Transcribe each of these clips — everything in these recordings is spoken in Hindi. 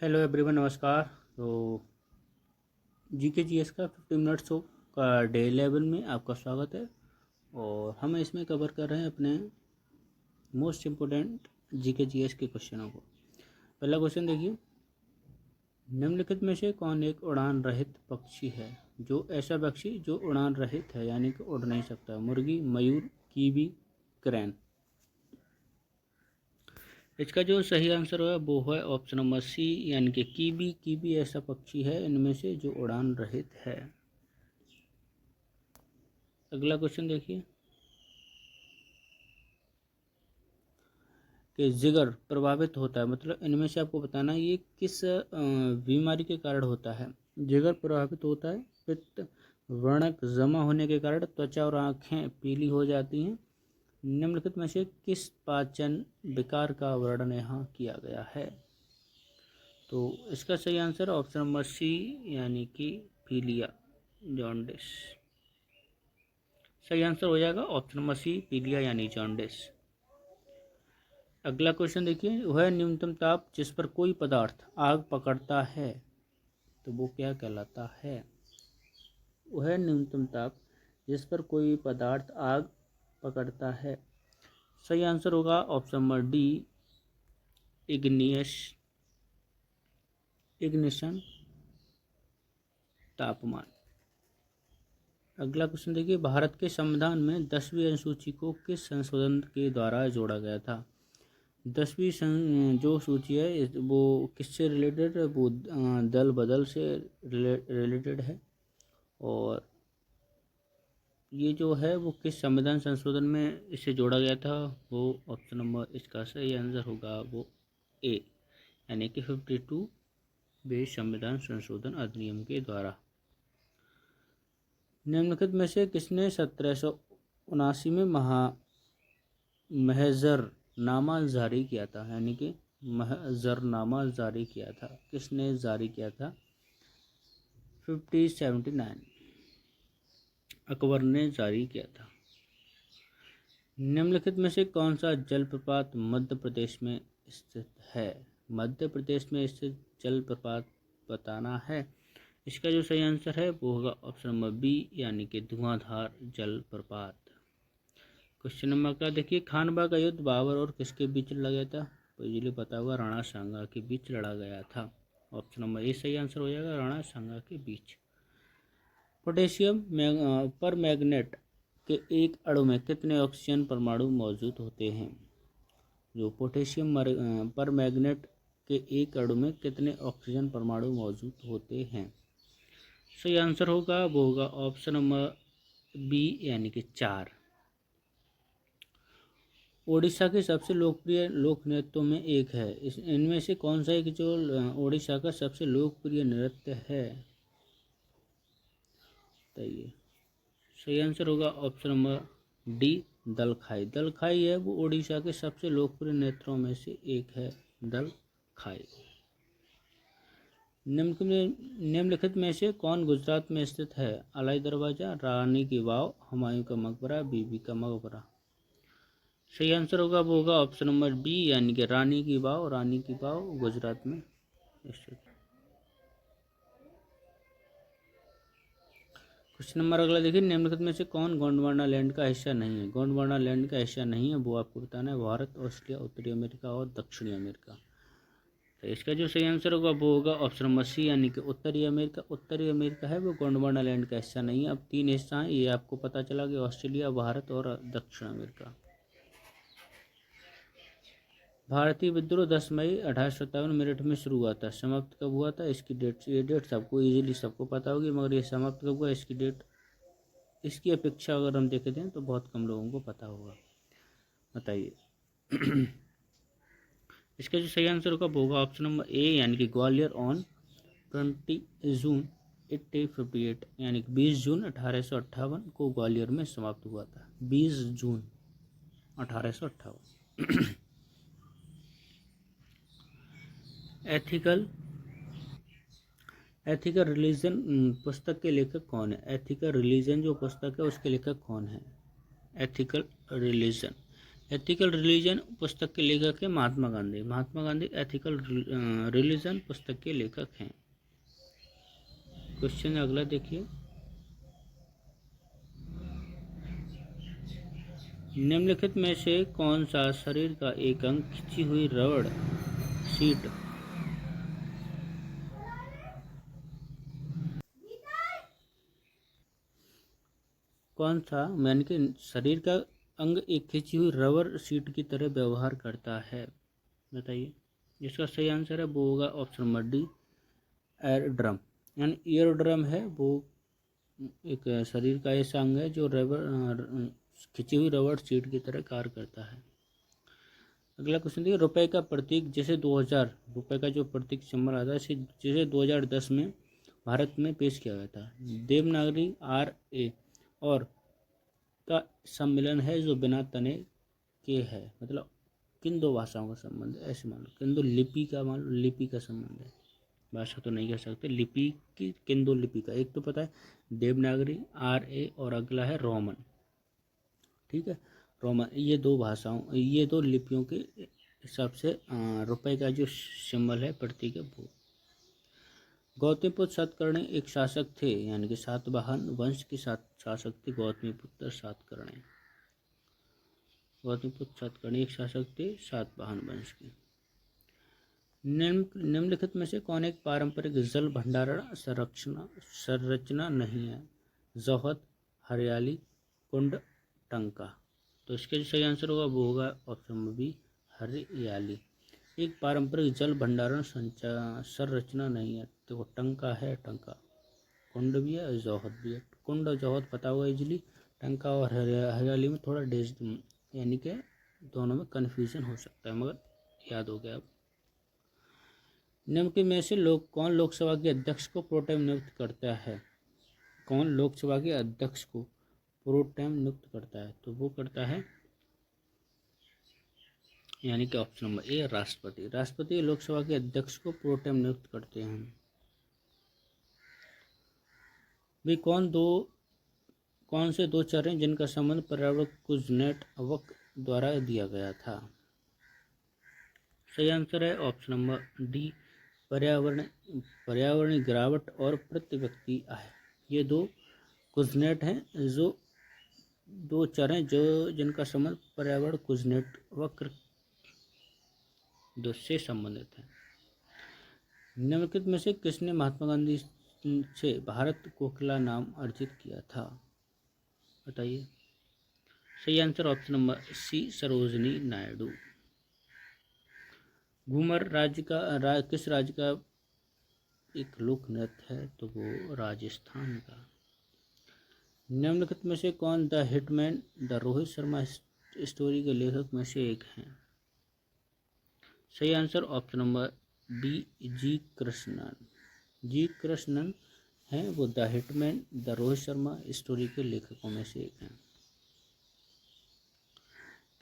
हेलो एवरीवन, नमस्कार। तो जीके जीएस का 50 मिनट्स का डे 11 में आपका स्वागत है। और हम इसमें कवर कर रहे हैं अपने मोस्ट इम्पोर्टेंट जीके जीएस के क्वेश्चनों को। पहला क्वेश्चन देखिए, निम्नलिखित में से कौन एक उड़ान रहित पक्षी है? जो ऐसा पक्षी जो उड़ान रहित है यानी कि उड़ नहीं सकता। मुर्गी, मयूर, कीवी, क्रैन। इसका जो सही आंसर है वो है ऑप्शन नंबर सी यानी कि कीवी। कीवी ऐसा पक्षी है इनमें से जो उड़ान रहित है। अगला क्वेश्चन देखिए कि जिगर प्रभावित होता है, मतलब इनमें से आपको बताना ये किस बीमारी के कारण होता है। जिगर प्रभावित होता है पित्त वर्णक जमा होने के कारण त्वचा और आँखें पीली हो जाती हैं। निम्नलिखित में से किस पाचन विकार का वर्णन यहाँ किया गया है? तो इसका सही आंसर ऑप्शन नंबर सी यानी कि पीलिया जॉन्डिस। सही आंसर हो जाएगा ऑप्शन नंबर सी पीलिया यानी जॉन्डिस। अगला क्वेश्चन देखिए, वह न्यूनतम ताप जिस पर कोई पदार्थ आग पकड़ता है तो वो क्या कहलाता है? वह न्यूनतम ताप जिस पर कोई पदार्थ आग पकड़ता है। सही आंसर होगा ऑप्शन नंबर डी इग्निशन तापमान। अगला क्वेश्चन देखिए, भारत के संविधान में 10वीं अनुसूची को किस संशोधन के द्वारा जोड़ा गया था? 10वीं जो सूची है वो किससे रिलेटेड है? वो दल बदल से रिलेटेड है। और ये जो है वो किस संविधान संशोधन में इसे जोड़ा गया था? वो ऑप्शन नंबर इसका सही आंसर होगा वो ए यानी कि 52वें संविधान संशोधन अधिनियम के द्वारा। निम्नलिखित में से किसने 1779 में महजरनामा जारी किया था? यानी कि महजरनामा जारी किया था, किसने जारी किया था? 1579 अकबर ने जारी किया था। निम्नलिखित में से कौन सा जलप्रपात मध्य प्रदेश में स्थित है? मध्य प्रदेश में स्थित जलप्रपात बताना है। इसका जो सही आंसर है वो होगा ऑप्शन नंबर बी यानी कि धुआंधार जलप्रपात। क्वेश्चन नंबर का देखिए, खानवा का युद्ध बाबर और किसके बीच लड़ा गया था? तो इजीली पता होगा, राणा सांगा के बीच लड़ा गया था। ऑप्शन नंबर ए सही आंसर हो जाएगा, राणा सांगा के बीच। पोटेशियम पर मैग्नेट के एक अणु में कितने ऑक्सीजन परमाणु मौजूद होते हैं? जो पोटेशियम पर मैग्नेट के एक अणु में कितने ऑक्सीजन परमाणु मौजूद होते हैं? सही आंसर होगा वो होगा ऑप्शन नंबर बी यानी कि 4। ओडिशा के सबसे लोकप्रिय लोक नृत्यों में एक है, इनमें से कौन सा एक जो ओडिशा का सबसे लोकप्रिय नृत्य है? बताइए। सही आंसर होगा option number D Dalkhai. Dalkhai है वो ओडिशा के सबसे लोकप्रिय नृत्यों में से एक है, दलखाई। निम्नलिखित में से कौन गुजरात में स्थित है? अलाई दरवाजा, रानी की वाव, हुमायूं का मकबरा, बीबी का मकबरा। सही आंसर होगा वो होगा ऑप्शन नंबर बी यानी कि रानी की वाव। रानी की वाव गुजरात में स्थित। क्वेश्चन नंबर अगला देखिए, निम्नलिखित में से कौन गोंडवाना लैंड का हिस्सा नहीं है? गोंडवाना लैंड का हिस्सा नहीं है वो आपको बताना है भारत, ऑस्ट्रेलिया, उत्तरी अमेरिका और दक्षिणी अमेरिका। तो इसका जो सही आंसर होगा वो होगा ऑप्शन नंबर सी यानी कि उत्तरी अमेरिका। उत्तरी अमेरिका है वो गोंडवाना लैंड का हिस्सा नहीं है। अब 3 हिस्सा हैं, ये आपको पता चला कि ऑस्ट्रेलिया, भारत और दक्षिण अमेरिका। भारतीय विद्रोह 10 मई 1857 मेरठ में शुरू हुआ था, समाप्त कब हुआ था? इसकी डेट, ये डेट सबको इजीली सबको पता होगी, मगर ये समाप्त कब हुआ इसकी डेट, इसकी अपेक्षा अगर हम देखते हैं तो बहुत कम लोगों को पता होगा। बताइए। इसका जो सही आंसर होगा वो होगा ऑप्शन नंबर ए यानी कि ग्वालियर ऑन 20 जून 1858 यानी कि 20 जून 1858 को ग्वालियर में समाप्त हुआ था। 20 जून 1858। एथिकल रिलीजन पुस्तक के लेखक कौन है? एथिकल रिलीजन जो पुस्तक है उसके लेखक कौन है? एथिकल रिलीजन एथिकल रिलीजन पुस्तक के लेखक है महात्मा गांधी। महात्मा गांधी एथिकल रिलीजन पुस्तक के लेखक हैं। क्वेश्चन अगला देखिए, निम्नलिखित में से कौन सा शरीर का एक अंग खिंची हुई रबड़ सीट कौन सा यानी कि शरीर का अंग एक खिंची हुई रबर सीट की तरह व्यवहार करता है, बताइए। इसका सही आंसर है वो होगा option number D, air drum. यानी ईयर ड्रम है वो एक शरीर का ऐसा अंग है जो रबर खिंची हुई रबर सीट की तरह कार्य करता है। अगला क्वेश्चन देखिए, रुपए का प्रतीक जैसे 2000 रुपए का जो प्रतीक सिंबल आता है जैसे 2010 में भारत में पेश किया गया था, देवनागरी RA और का सम्मिलन है जो बिना तने के है, मतलब किन दो भाषाओं का संबंध है, ऐसे मान लो किन दो लिपि का, मान लो लिपि का संबंध है, भाषा तो नहीं कह सकते, लिपि की किन दो लिपि का, एक तो पता है देवनागरी RA और अगला है रोमन, ठीक है, रोमन, ये दो भाषाओं ये दो लिपियों के हिसाब से रुपए का जो सिंबल है प्रतीक है वो। गौतमीपुत्र सातकर्णी एक शासक थे, यानी कि सातवाहन वंश के शासक थे गौतमीपुत्र सातकर्णी। गौतमीपुत्र सातकर्णी एक शासक थे सातवाहन वंश के। निम्नलिखित में से कौन एक पारंपरिक जल भंडारण संरचना नहीं है, जोहद, हरियाली, कुंड, टंका। तो इसके जो सही आंसर होगा वो होगा ऑप्शन नंबर बी, हरियाली। एक पारंपरिक जल भंडारण संरचना नहीं है, तो टंका है, टंका, कुंड भी है और जोहद भी है। कुंड और जोहद पता होगा इजीली, टंका और हरियाली में थोड़ा डेज यानी कि दोनों में कन्फ्यूजन हो सकता है, मगर याद हो गया अब। निम्न में से कौन लोकसभा के अध्यक्ष को प्रोटेम नियुक्त करता है, कौन लोकसभा के अध्यक्ष को प्रोटेम नियुक्त करता है, तो वो करता है यानी कि ऑप्शन नंबर ए, राष्ट्रपति। राष्ट्रपति लोकसभा के अध्यक्ष को प्रोटेम नियुक्त करते हैं। वे कौन से दो चर हैं जिनका संबंध पर्यावरण कुज़नेटोव द्वारा दिया गया था। सही आंसर है ऑप्शन नंबर डी, पर्यावरणीय गिरावट और प्रति व्यक्ति आय। ये दो कुज़नेट हैं, जो दो चर हैं जो जिनका संबंध पर्यावरण कुज़नेट वक्र से संबंधित है। निम्नलिखित में से किसने महात्मा गांधी से भारत कोकिला नाम अर्जित किया था, बताइए। सही answer option number C, Sarojini Naidu. Ghoomar किस राज्य का एक लोक नृत्य है, तो वो राजस्थान का। निम्नलिखित में से कौन the hitman the Rohit Sharma story के लेखक में से एक हैं। सही आंसर ऑप्शन नंबर बी, जी कृष्णन। जी कृष्णन हैं वो the hitman the Rohit Sharma story के लेखकों में से एक हैं।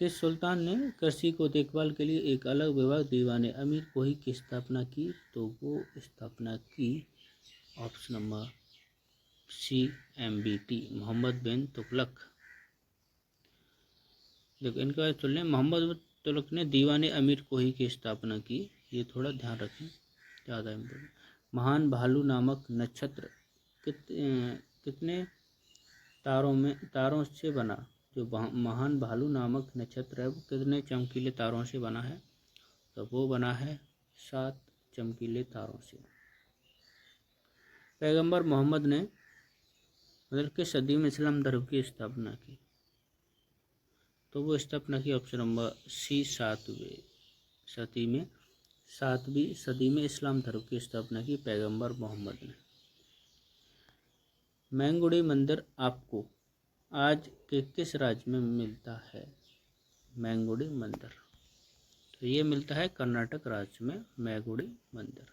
किस सुल्तान ने कृषि को देखभाल के लिए एक अलग विभाग दीवाने अमीर कोही की स्थापना की, तो वो स्थापना की option number C, MBT, Muhammad bin Tughlaq. देखो इनका सुन लें, मोहम्मद बिन तुगलक ने दीवाने अमीर कोही की स्थापना की, ये थोड़ा ध्यान रखें, ज़्यादा इम्पोर्टेंट। महान भालू नामक नक्षत्र कितने तारों से बना, जो महान भालू नामक नक्षत्र है वो कितने चमकीले तारों से बना है, तो वो बना है 7 चमकीले तारों से। पैगंबर मोहम्मद ने मतलब किस सदी में इस्लाम धर्म की स्थापना की, तो वो स्थापना की ऑप्शन नंबर सी, 7वीं सदी में इस्लाम धर्म की स्थापना की पैगंबर मोहम्मद ने। मैंगुड़ी मंदिर आपको आज के किस राज्य में मिलता है, मैंगुड़ी मंदिर, तो ये मिलता है कर्नाटक राज्य में मैंगुड़ी मंदिर।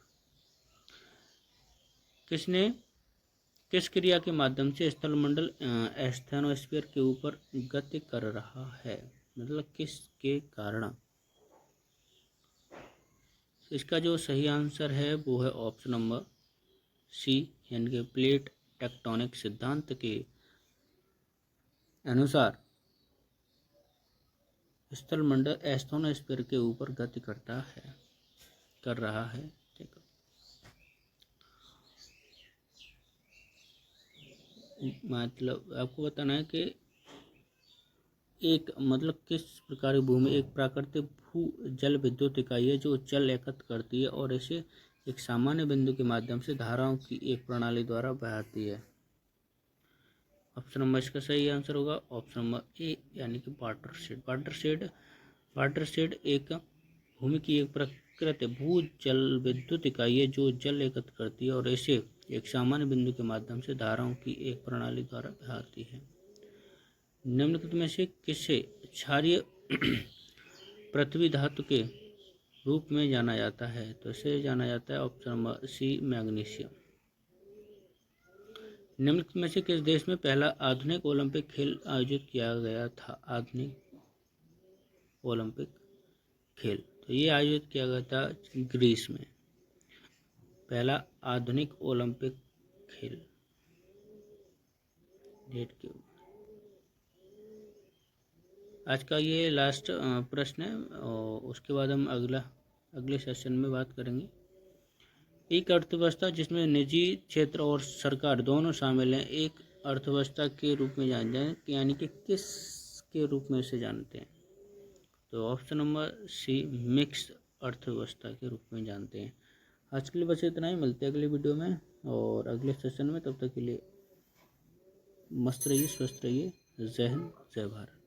किस क्रिया के माध्यम से स्थलमंडल एस्थेनोस्फीयर के ऊपर गति कर रहा है, मतलब किसके कारण। इसका जो सही आंसर है वो है ऑप्शन नंबर सी, यानी कि प्लेट टेक्टोनिक सिद्धांत के अनुसार स्थलमंडल एस्थोनोस्फीयर के ऊपर गति कर रहा है। ठीक है, मतलब आपको बताना है कि एक मतलब किस प्रकार की भूमि एक प्राकृतिक भू जल विद्युत इकाई है जो जल एकत्र करती है और इसे एक सामान्य बिंदु के माध्यम से धाराओं की एक प्रणाली द्वारा बहाती है। ऑप्शन नंबर इसका सही आंसर होगा ऑप्शन नंबर ए यानी कि वाटरशेड। वाटरशेड एक भूमि की एक प्राकृतिक भू जल विद्युत इकाई है जो जल एकत्र करती है और इसे एक सामान्य बिंदु के माध्यम से धाराओं की एक प्रणाली द्वारा बहाती है। निम्नलिखित में से किसे क्षारीय पृथ्वी धातु के रूप में जाना जाता है? तो इसे जाना जाता है ऑप्शन नंबर सी मैग्नीशियम। निम्नलिखित में से किस देश में पहला आधुनिक ओलंपिक खेल आयोजित किया गया था? आधुनिक ओलंपिक खेल तो ये आयोजित किया गया था ग्रीस में। पहला आधुनिक ओलंपिक खेल डेट के आज का ये लास्ट प्रश्न है और उसके बाद हम अगले सेशन में बात करेंगे। एक अर्थव्यवस्था जिसमें निजी क्षेत्र और सरकार दोनों शामिल हैं एक अर्थव्यवस्था के रूप में जानते हैं, यानी कि किस के रूप में इसे जानते हैं? तो ऑप्शन नंबर सी मिक्स अर्थव्यवस्था के रूप में जानते हैं। आज के लिए बस इतना ही, मिलते हैं अगली वीडियो में और अगले सेशन में। तब तक के लिए मस्त रहिए, स्वस्थ रहिए। जय हिंद, जय भारत।